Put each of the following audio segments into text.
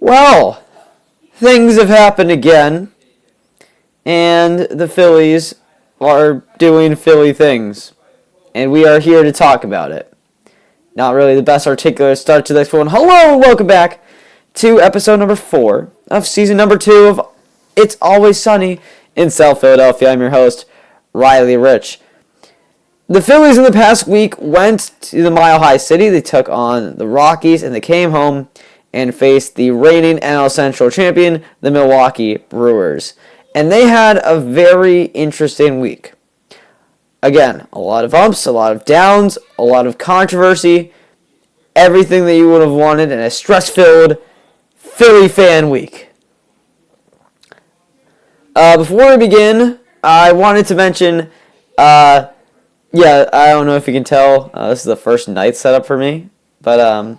Well, things have happened again, and the Phillies are doing Philly things, and we are here to talk about it. Not really the best articulate start to this one. Hello and welcome back to episode number 4 of season number 2 of It's Always Sunny in South Philadelphia. I'm your host, Riley Rich. The Phillies in the past week went to the Mile High City. They took on the Rockies, and they came home and faced the reigning NL Central champion, the Milwaukee Brewers. And they had a very interesting week. Again, a lot of ups, a lot of downs, a lot of controversy, everything that you would have wanted in a stress-filled Philly fan week. Before we begin, I wanted to mention, I don't know if you can tell, this is the first night setup for me, but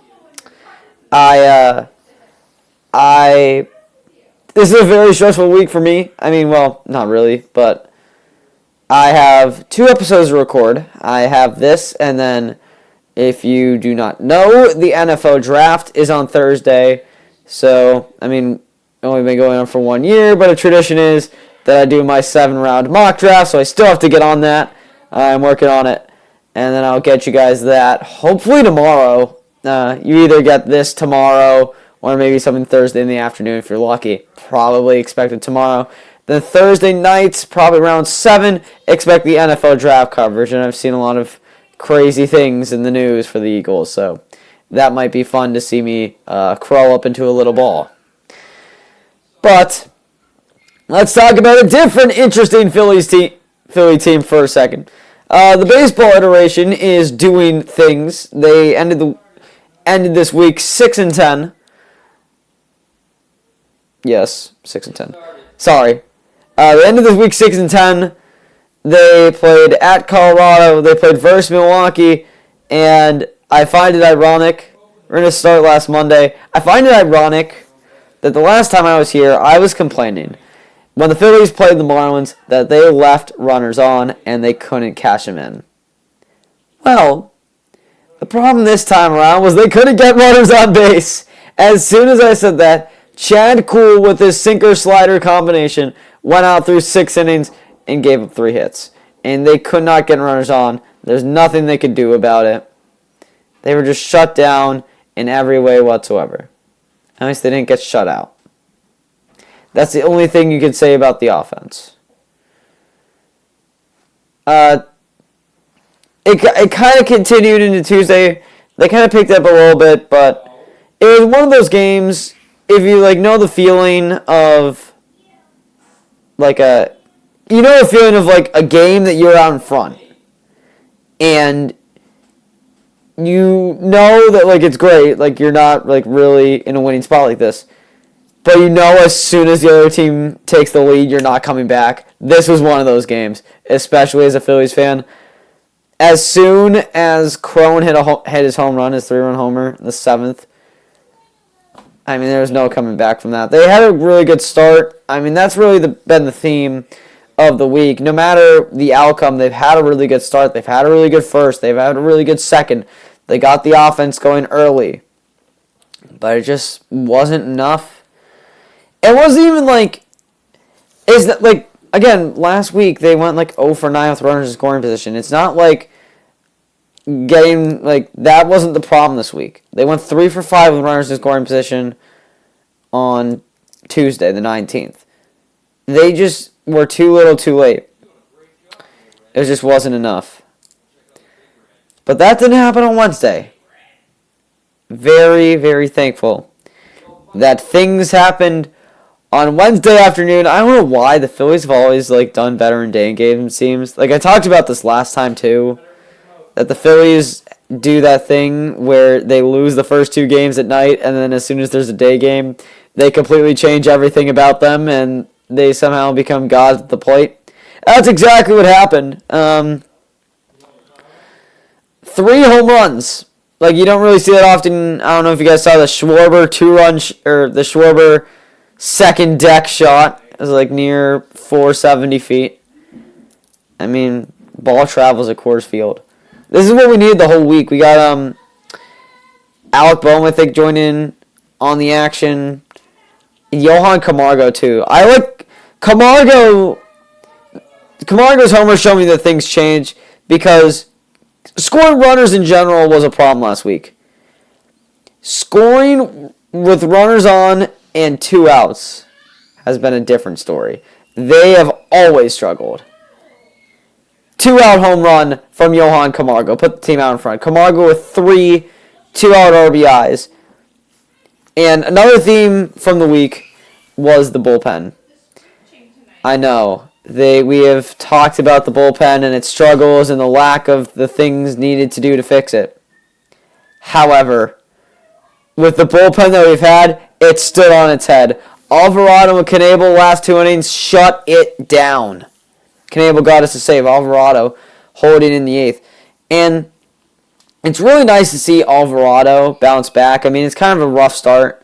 this is a very stressful week for me. I mean, well, not really, but I have 2 episodes to record. I have this, and then if you do not know, the NFL draft is on Thursday. So, I mean, only been going on for 1 year, but a tradition is that I do my 7-round mock draft, so I still have to get on that. I'm working on it, and then I'll get you guys that hopefully tomorrow. You either get this tomorrow or maybe something Thursday in the afternoon if you're lucky. Probably expected tomorrow. Then Thursday nights, probably around 7, expect the NFL draft coverage. And I've seen a lot of crazy things in the news for the Eagles. So that might be fun to see me crawl up into a little ball. But let's talk about a different interesting Philly team for a second. The baseball iteration is doing things. They ended this week 6-10. Yes, 6-10. Sorry. They ended this week 6-10. They played at Colorado. They played versus Milwaukee. And I find it ironic. We're going to start last Monday. I find it ironic that the last time I was here, I was complaining when the Phillies played the Marlins that they left runners on and they couldn't cash them in. Well, the problem this time around was they couldn't get runners on base. As soon as I said that, Chad Kuhl with his sinker-slider combination went out through 6 innings and gave up 3 hits. And they could not get runners on. There's nothing they could do about it. They were just shut down in every way whatsoever. At least they didn't get shut out. That's the only thing you can say about the offense. It kind of continued into Tuesday. They kind of picked up a little bit, but it was one of those games, if you know the feeling of the feeling of a game that you're out in front. And you know that it's great, you're not really in a winning spot like this. But as soon as the other team takes the lead, you're not coming back. This was one of those games, especially as a Phillies fan. As soon as Crone hit his home run, his 3-run homer, in the 7th, I mean, there was no coming back from that. They had a really good start. I mean, that's really been the theme of the week. No matter the outcome, they've had a really good start. They've had a really good first. They've had a really good second. They got the offense going early. But it just wasn't enough. It wasn't even again, last week they went 0 for 9 with runners in scoring position. It's not getting, that wasn't the problem this week. They went 3 for 5 with runners in scoring position on Tuesday, the 19th. They just were too little too late. It just wasn't enough. But that didn't happen on Wednesday. Very, very thankful that things happened on Wednesday afternoon. I don't know why the Phillies have always done better in day games, it seems. I talked about this last time too, that the Phillies do that thing where they lose the first 2 games at night, and then as soon as there's a day game, they completely change everything about them, and they somehow become gods at the plate. That's exactly what happened. 3 home runs. You don't really see that often. I don't know if you guys saw the Schwarber 2-run, or the Schwarber second deck shot. It was near 470 feet. I mean, ball travels at Coors Field. This is what we needed the whole week. We got Alec Boehm, I think, joined in on the action. Johan Camargo, too. I like Camargo's homers show me that things change because scoring runners in general was a problem last week. Scoring with runners on and 2 outs has been a different story. They have always struggled. 2-out home run from Johan Camargo. Put the team out in front. Camargo with 3 2-out RBIs. And another theme from the week was the bullpen. I know. We have talked about the bullpen and its struggles and the lack of the things needed to do to fix it. However, with the bullpen that we've had, it stood on its head. Alvarado and Knebel last 2 innings shut it down. Knebel got us a save. Alvarado holding in the 8th. And it's really nice to see Alvarado bounce back. I mean, it's kind of a rough start.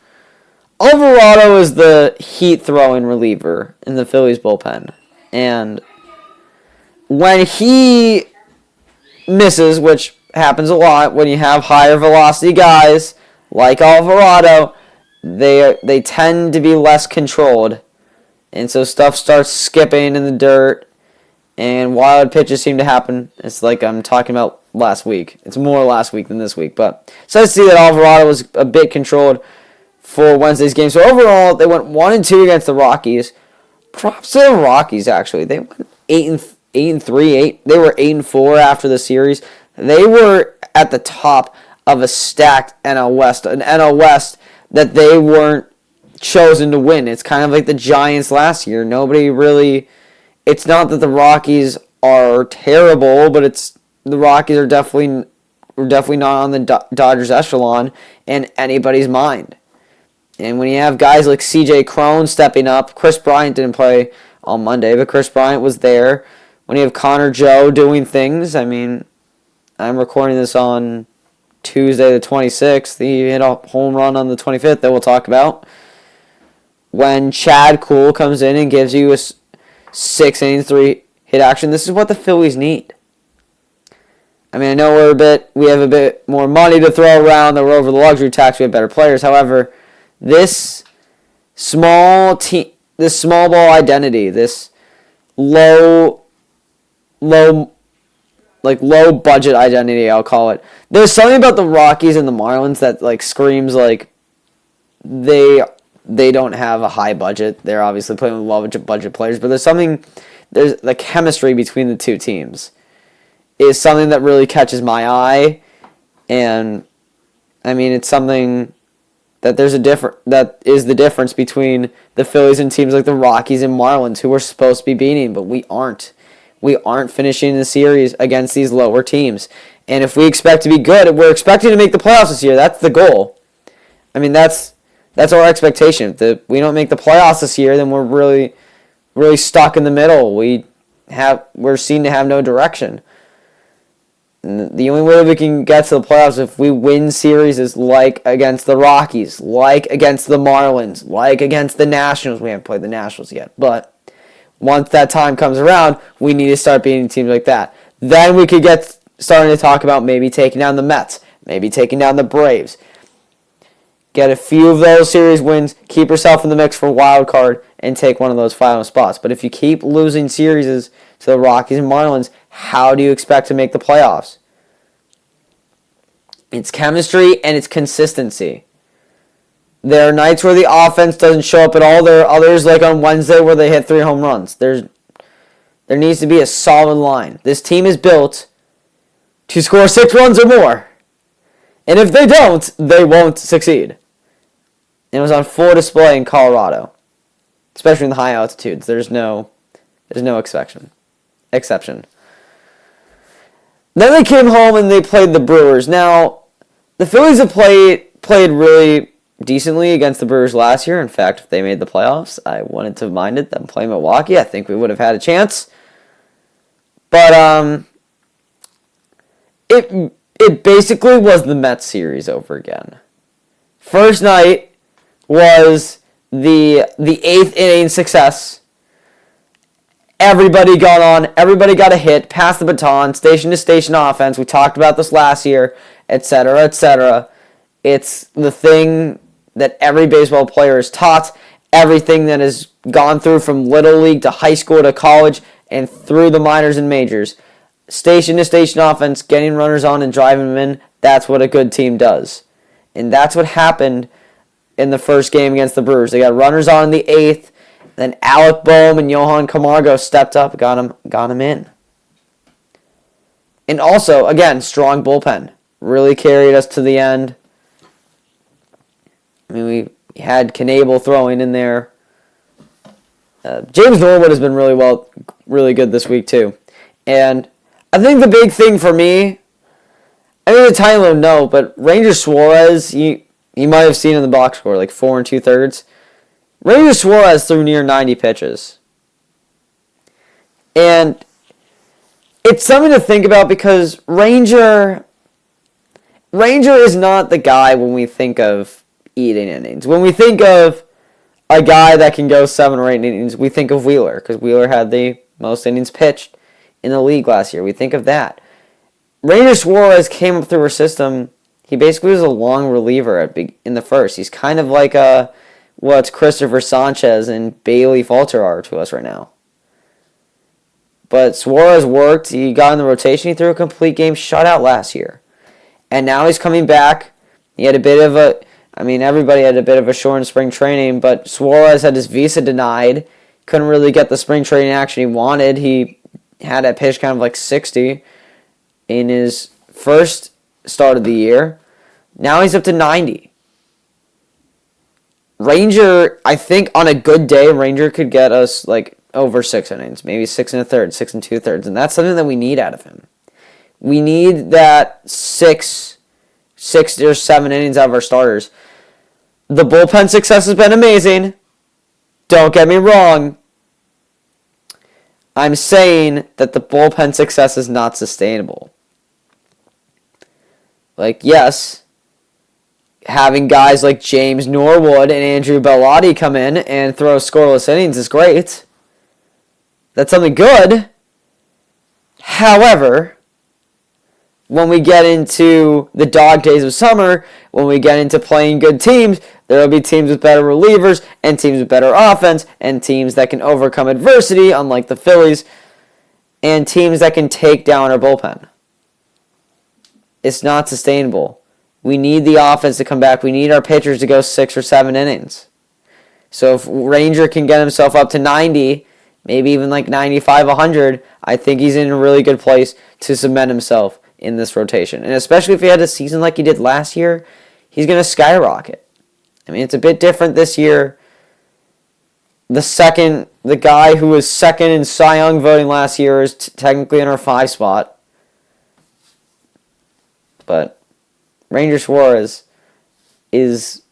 Alvarado is the heat-throwing reliever in the Phillies bullpen. And when he misses, which happens a lot when you have higher velocity guys like Alvarado, they tend to be less controlled. And so stuff starts skipping in the dirt. And wild pitches seem to happen. It's like I'm talking about last week. It's more last week than this week. But it's nice to see that Alvarado was a bit controlled for Wednesday's game. So overall, they went 1-2 against the Rockies. Props to the Rockies, actually. They went 8-3. They were 8-4 after the series. They were at the top of a stacked NL West. An NL West that they weren't chosen to win. It's kind of like the Giants last year. Nobody really... It's not that the Rockies are terrible, but the Rockies are definitely not on the Dodgers echelon in anybody's mind. And when you have guys like C.J. Cron stepping up, Chris Bryant didn't play on Monday, but Chris Bryant was there. When you have Connor Joe doing things, I mean, I'm recording this on Tuesday the 26th. He hit a home run on the 25th that we'll talk about. When Chad Kuhl comes in and gives you a 6 innings, 3 hit action, this is what the Phillies need. I mean, I know we have a bit more money to throw around, that we're over the luxury tax, we have better players. However, this small ball identity, this low budget identity, I'll call it. There's something about the Rockies and the Marlins that like screams like they don't have a high budget. They're obviously playing with low budget players, but there's the chemistry between the two teams is something that really catches my eye, and I mean it's something that that is the difference between the Phillies and teams like the Rockies and Marlins, who we're supposed to be beating, but we aren't. We aren't finishing the series against these lower teams. And if we expect to be good, we're expecting to make the playoffs this year. That's the goal. I mean, that's our expectation. If we don't make the playoffs this year, then we're really, really stuck in the middle. We're seen to have no direction. And the only way we can get to the playoffs if we win series is like against the Rockies, like against the Marlins, like against the Nationals. We haven't played the Nationals yet, but once that time comes around, we need to start beating teams like that. Then we could get starting to talk about maybe taking down the Mets, maybe taking down the Braves. Get a few of those series wins, keep yourself in the mix for a wild card, and take one of those final spots. But if you keep losing series to the Rockies and Marlins, how do you expect to make the playoffs? It's chemistry and it's consistency. There are nights where the offense doesn't show up at all. There are others, like on Wednesday, where they hit 3 home runs. There needs to be a solid line. This team is built to score 6 runs or more. And if they don't, they won't succeed. And it was on full display in Colorado, especially in the high altitudes. There's no exception. Then they came home and they played the Brewers. Now, the Phillies have played really decently against the Brewers last year. In fact, if they made the playoffs, I wouldn't have minded them playing Milwaukee. I think we would have had a chance. But it basically was the Mets series over again. First night was the 8th inning success. Everybody got on. Everybody got a hit. Passed the baton. Station-to-station offense. We talked about this last year, etc., etc. It's the thing that every baseball player is taught, everything that has gone through from Little League to high school to college and through the minors and majors. Station-to-station offense, getting runners on and driving them in, that's what a good team does. And that's what happened in the first game against the Brewers. They got runners on in the 8th, then Alec Boehm and Johan Camargo stepped up, got him in. And also, again, strong bullpen. Really carried us to the end. I mean, we had Knable throwing in there. James Norwood has been really good this week too. And I think the big thing for me, I mean, the title no, but Ranger Suarez, you might have seen in the box score, like 4 2/3. Ranger Suarez threw near 90 pitches. And it's something to think about because Ranger is not the guy when we think of eating innings. When we think of a guy that can go 7 or 8 innings, we think of Wheeler, because Wheeler had the most innings pitched in the league last year. We think of that. Ranger Suarez came up through our system. He basically was a long reliever in the first. He's kind of like what Christopher Sanchez and Bailey Falter are to us right now. But Suarez worked. He got in the rotation. He threw a complete game shutout last year. And now he's coming back. He had a bit of everybody had a bit of a short in spring training, but Suarez had his visa denied. Couldn't really get the spring training action he wanted. He had a pitch count of like 60 in his first start of the year. Now he's up to 90. Ranger, I think on a good day, Ranger could get us like over 6 innings, maybe 6 1/3, 6 2/3, and that's something that we need out of him. We need that 6 or 7 innings out of our starters. The bullpen success has been amazing. Don't get me wrong. I'm saying that the bullpen success is not sustainable. Like, yes, having guys like James Norwood and Andrew Bellati come in and throw scoreless innings is great. That's something good. However, when we get into the dog days of summer, when we get into playing good teams, there will be teams with better relievers and teams with better offense and teams that can overcome adversity, unlike the Phillies, and teams that can take down our bullpen. It's not sustainable. We need the offense to come back. We need our pitchers to go 6 or 7 innings. So if Ranger can get himself up to 90, maybe even like 95, 100, I think he's in a really good place to cement himself in this rotation. And especially if he had a season like he did last year, he's going to skyrocket. I mean, it's a bit different this year. The guy who was second in Cy Young voting last year is technically in our 5 spot. But Ranger Suarez is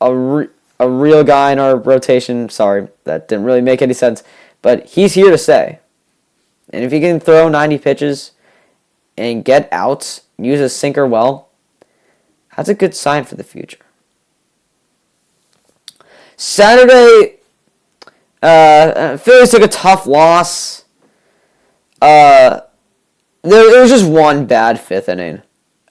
a real guy in our rotation. Sorry, that didn't really make any sense. But he's here to stay. And if he can throw 90 pitches and get outs, use a sinker well, that's a good sign for the future. Saturday, Phillies took a tough loss. There was just one bad 5th inning.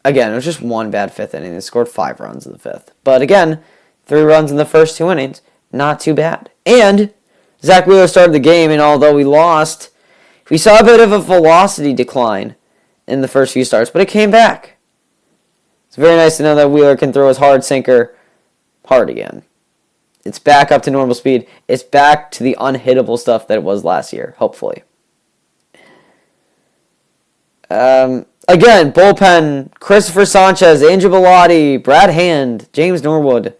Again, it was just one bad 5th inning. They scored 5 runs in the 5th. But again, 3 runs in the first 2 innings, not too bad. And Zach Wheeler started the game, and although we lost, we saw a bit of a velocity decline in the first few starts, but it came back. It's very nice to know that Wheeler can throw his hard sinker hard again. It's back up to normal speed. It's back to the unhittable stuff that it was last year, hopefully. Again, bullpen, Christopher Sanchez, Andrew Bellati, Brad Hand, James Norwood.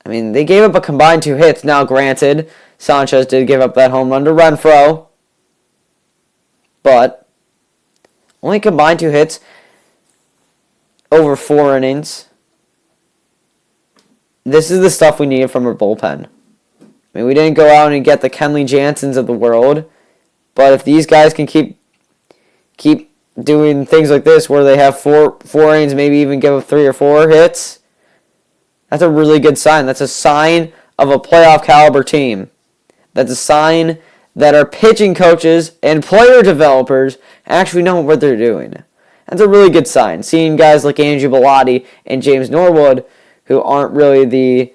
I mean, they gave up a combined 2 hits. Now, granted, Sanchez did give up that home run to Renfroe. But only combined 2 hits over 4 innings. This is the stuff we needed from our bullpen. I mean, we didn't go out and get the Kenley Jansens of the world. But if these guys can keep doing things like this where they have 4 innings, maybe even give up 3 or 4 hits, that's a really good sign. That's a sign of a playoff caliber team. That's a sign that our pitching coaches and player developers actually know what they're doing. That's a really good sign. Seeing guys like Andrew Bellati and James Norwood, who aren't really the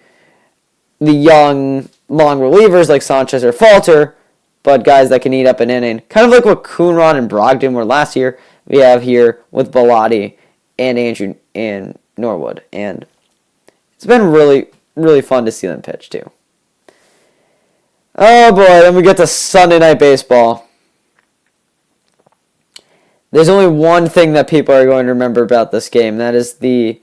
the young, long relievers like Sanchez or Falter, but guys that can eat up an inning. Kind of like what Coonrod and Brogdon were last year, we have here with Bellati and Andrew and Norwood. And it's been really, really fun to see them pitch, too. Oh, boy, then we get to Sunday Night Baseball. There's only one thing that people are going to remember about this game. That is the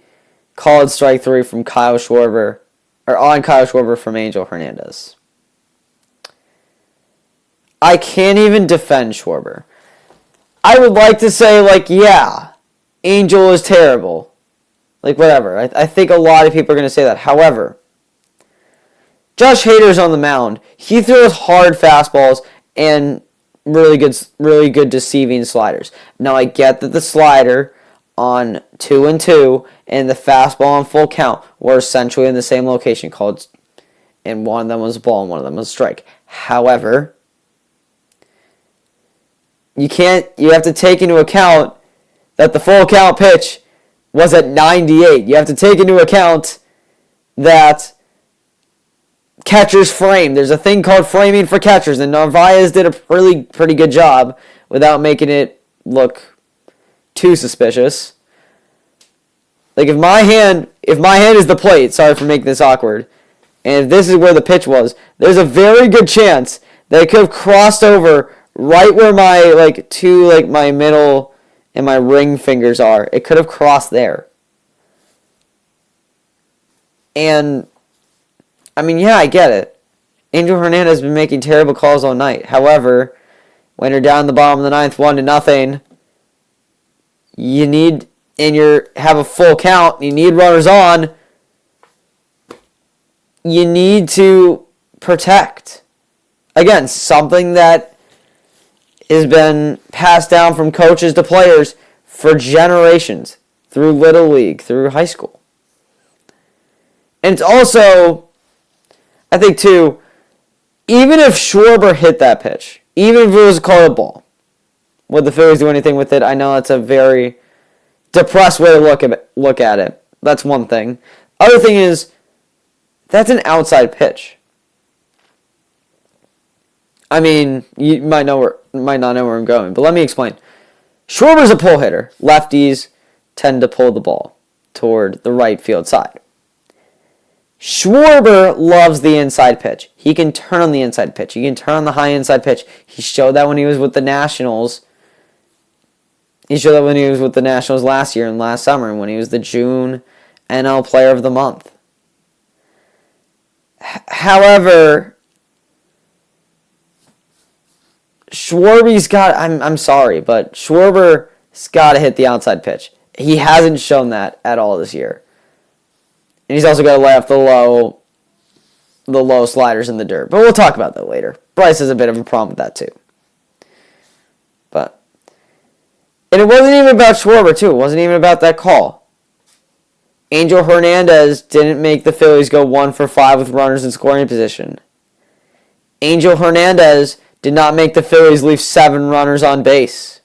called strike 3 from Kyle Schwarber, or on Kyle Schwarber from Angel Hernandez. I can't even defend Schwarber. I would like to say, yeah, Angel is terrible. Whatever. I think a lot of people are going to say that. However, Josh Hader's on the mound. He throws hard fastballs and really good deceiving sliders. Now, I get that the slider on 2-2 and the fastball on full count were essentially in the same location, and one of them was a ball and one of them was a strike. However, you have to take into account that the full count pitch was at 98. You have to take into account that catchers frame. There's a thing called framing for catchers, and Narvaez did a pretty good job without making it look too suspicious. If my hand is the plate, sorry for making this awkward, and if this is where the pitch was, there's a very good chance that it could have crossed over right where my my middle and my ring fingers are. It could have crossed there. And yeah, I get it. Angel Hernandez has been making terrible calls all night. However, when you're down the bottom of the ninth, 1-0, you have a full count, you need runners on, you need to protect. Again, something that has been passed down from coaches to players for generations, through Little League, through high school. And it's also, I think, too, even if Schwarber hit that pitch, even if it was called a ball, would the Phillies do anything with it? I know that's a very depressed way to look at it. That's one thing. Other thing is, that's an outside pitch. You might not know where I'm going, but let me explain. Schwarber's a pull hitter. Lefties tend to pull the ball toward the right field side. Schwarber loves the inside pitch. He can turn on the inside pitch. He can turn on the high inside pitch. He showed that when he was with the Nationals. He showed that when he was with the Nationals last year and last summer, and when he was the June NL Player of the Month. However, Schwarber's got, I'm sorry, but Schwarber's got to hit the outside pitch. He hasn't shown that at all this year. And he's also got to lay off the low sliders in the dirt. But we'll talk about that later. Bryce has a bit of a problem with that too. And it wasn't even about Schwarber too. It wasn't even about that call. Angel Hernandez didn't make the Phillies go 1 for 5 with runners in scoring position. Angel Hernandez did not make the Phillies leave 7 runners on base.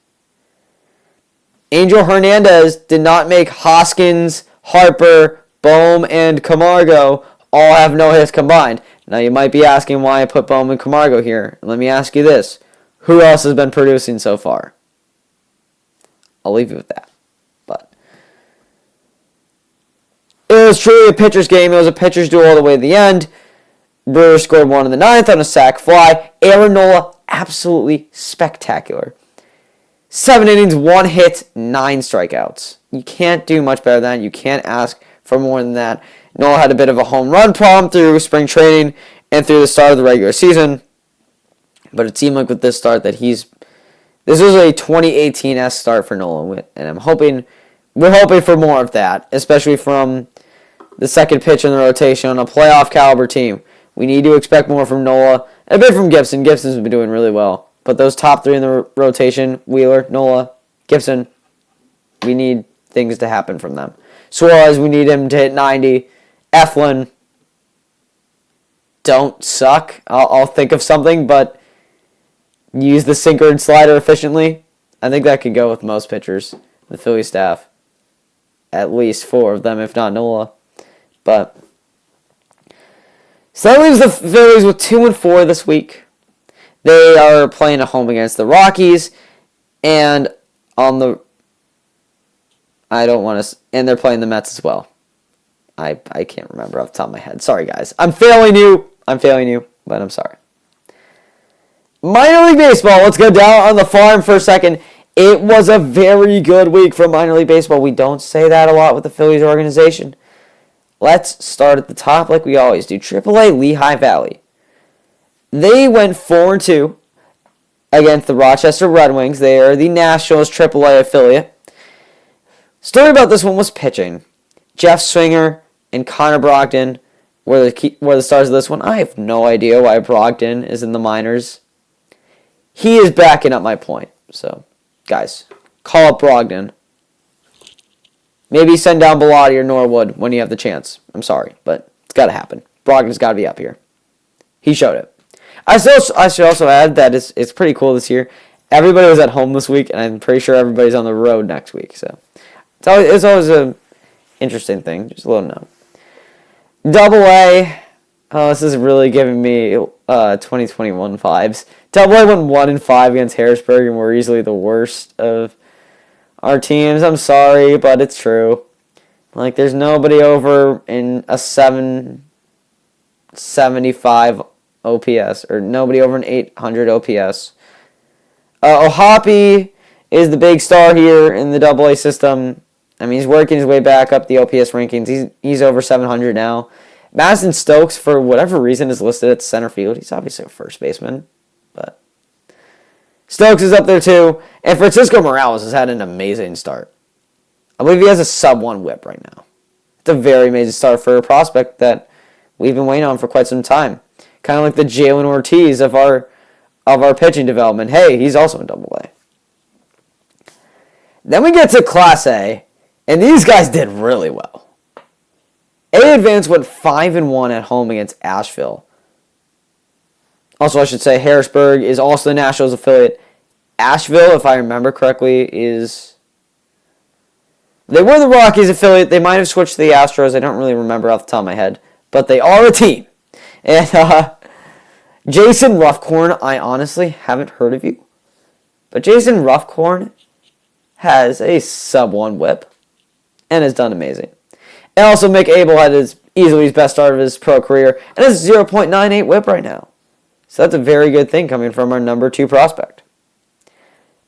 Angel Hernandez did not make Hoskins, Harper, Bohm, and Camargo all have no hits combined. Now you might be asking why I put Bohm and Camargo here. Let me ask you this. Who else has been producing so far? I'll leave you with that. But it was truly a pitcher's game. It was a pitcher's duel all the way to the end. Brewers scored 1 in the 9th on a sac fly. Aaron Nola, absolutely spectacular. 7 innings, 1 hit, 9 strikeouts. You can't do much better than that. You can't ask for more than that. Nola had a bit of a home run problem through spring training and through the start of the regular season. But it seemed like with this start that this was a 2018-esque start for Nola. And we're hoping for more of that, especially from the second pitch in the rotation on a playoff caliber team. We need to expect more from Nola, and a bit from Gibson. Gibson's been doing really well. But those top 3 in the rotation, Wheeler, Nola, Gibson, we need things to happen from them. Suarez, we need him to hit 90. Eflin, don't suck. I'll think of something, but use the sinker and slider efficiently. I think that could go with most pitchers, the Philly staff. At least 4 of them, if not Nola. But So that leaves the Phillies with 2-4 this week. They are playing at home against the Rockies, and on the and they're playing the Mets as well. I can't remember off the top of my head. Sorry, guys. I'm failing you, but I'm sorry. Minor League Baseball, let's go down on the farm for a second. It was a very good week for minor league baseball. We don't say that a lot with the Phillies organization. Let's start at the top like we always do. AAA Lehigh Valley. They went 4-2 against the Rochester Red Wings. They are the Nationals AAA affiliate. Story about this one was pitching. Jeff Swinger and Connor Brogdon were the stars of this one. I have no idea why Brogdon is in the minors. He is backing up my point. So, guys, call up Brogdon. Maybe send down Bellati or Norwood when you have the chance. I'm sorry, but it's got to happen. Brogdon's got to be up here. He showed it. I should also add that it's pretty cool this year. Everybody was at home this week, and I'm pretty sure everybody's on the road next week. So it's always an interesting thing. Just a little note. Double A. Oh, this is really giving me 2021 vibes. Double A went 1-5 against Harrisburg, and we're easily the worst of our teams. I'm sorry, but it's true. Like, there's nobody over in a 775 OPS, or nobody over an 800 OPS. Ohapi is the big star here in the AA system. I mean, he's working his way back up the OPS rankings. He's over 700 now. Madison Stokes, for whatever reason, is listed at center field. He's obviously a first baseman, but Stokes is up there too. And Francisco Morales has had an amazing start. I believe he has a sub-1 whip right now. It's a very amazing start for a prospect that we've been waiting on for quite some time. Kind of like the Jalen Ortiz of our pitching development. Hey, he's also in Double A. Then we get to Class A, and these guys did really well. A Advance went 5-1 at home against Asheville. Also, I should say Harrisburg is also the Nationals affiliate. Asheville, if I remember correctly, they were the Rockies affiliate. They might have switched to the Astros. I don't really remember off the top of my head. But they are a team. And Jason Roughcorn, I honestly haven't heard of you. But Jason Roughcorn has a sub-1 whip and has done amazing. And also Mick Abel had easily his best start of his pro career and has a 0.98 whip right now. So that's a very good thing coming from our number 2 prospect.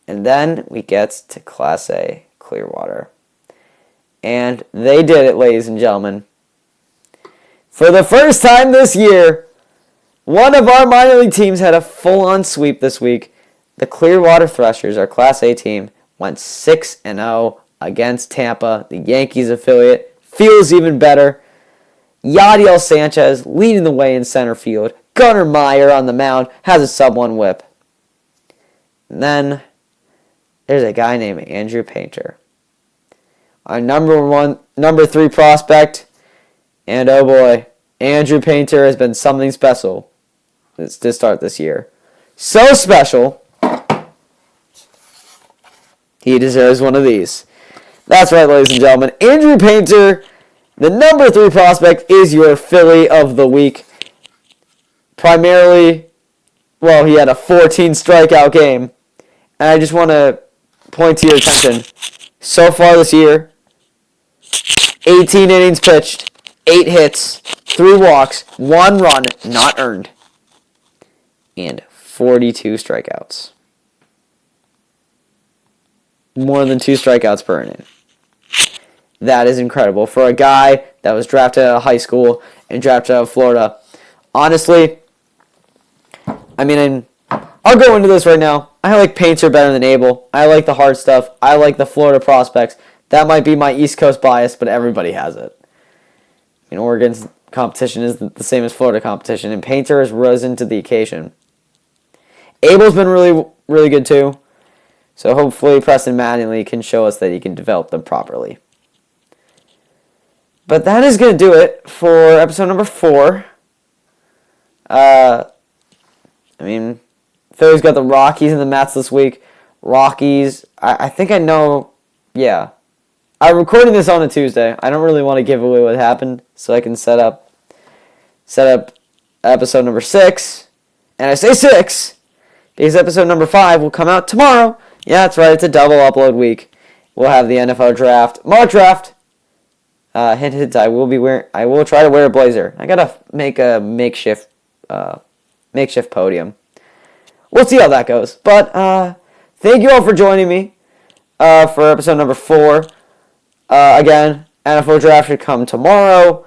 And then we get to Class A, Clearwater. And they did it, ladies and gentlemen. For the first time this year, one of our minor league teams had a full-on sweep this week. The Clearwater Threshers, our Class A team, went 6-0 against Tampa, the Yankees affiliate. Feels even better. Yadiel Sanchez leading the way in center field. Gunnar Meyer on the mound has a sub-1 whip. And then there's a guy named Andrew Painter, our number 3 prospect. And oh boy, Andrew Painter has been something special to start this year. So special, he deserves one of these. That's right, ladies and gentlemen. Andrew Painter, the number 3 prospect, is your Philly of the week. Primarily, well, he had a 14 strikeout game. And I just want to point to your attention. So far this year, 18 innings pitched, 8 hits, 3 walks, 1 run not earned, and 42 strikeouts. More than 2 strikeouts per inning. That is incredible for a guy that was drafted out of high school and drafted out of Florida. Honestly, I mean, I'll go into this right now. I like Painter better than Abel. I like the hard stuff. I like the Florida prospects. That might be my East Coast bias, but everybody has it. I mean, Oregon's competition is the same as Florida competition, and Painter has risen to the occasion. Abel's been really, really good too. So hopefully Preston Mattingly can show us that he can develop them properly. But that is going to do it for episode number 4. Philly's got the Rockies and the Mets this week. Rockies, I think I know, yeah. I'm recording this on a Tuesday. I don't really want to give away what happened, so I can set up episode number 6. And I say 6 because episode number 5 will come out tomorrow. Yeah, that's right. It's a double upload week. We'll have the NFL draft, mock draft. Hint, hint. I will try to wear a blazer. I gotta make a makeshift podium. We'll see how that goes. But thank you all for joining me for episode number 4. Again, NFL draft should come tomorrow.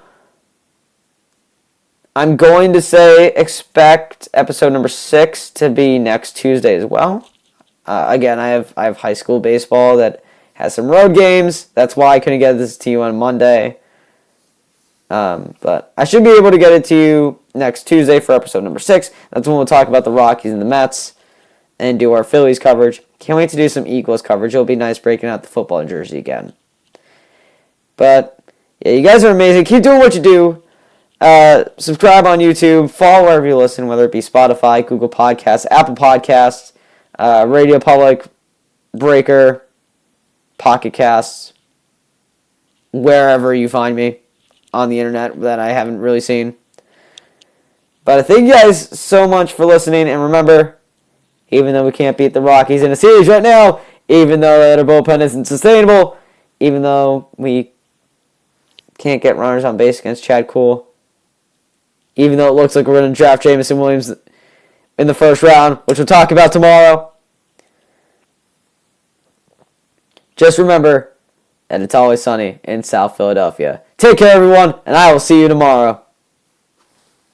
I'm going to say expect episode number 6 to be next Tuesday as well. Again, I have high school baseball that has some road games. That's why I couldn't get this to you on Monday. But I should be able to get it to you next Tuesday for episode number 6. That's when we'll talk about the Rockies and the Mets and do our Phillies coverage. Can't wait to do some Eagles coverage. It'll be nice breaking out the football in Jersey again. But yeah, you guys are amazing. Keep doing what you do. Subscribe on YouTube. Follow wherever you listen, whether it be Spotify, Google Podcasts, Apple Podcasts, Radio Public, Breaker, Pocket Casts, wherever you find me on the internet that I haven't really seen. But I thank you guys so much for listening. And remember, even though we can't beat the Rockies in a series right now, even though their bullpen isn't sustainable, even though we can't get runners on base against Chad Kuhl, even though it looks like we're going to draft Jameson Williams in the first round, which we'll talk about tomorrow, just remember that it's always sunny in South Philadelphia. Take care, everyone, and I will see you tomorrow.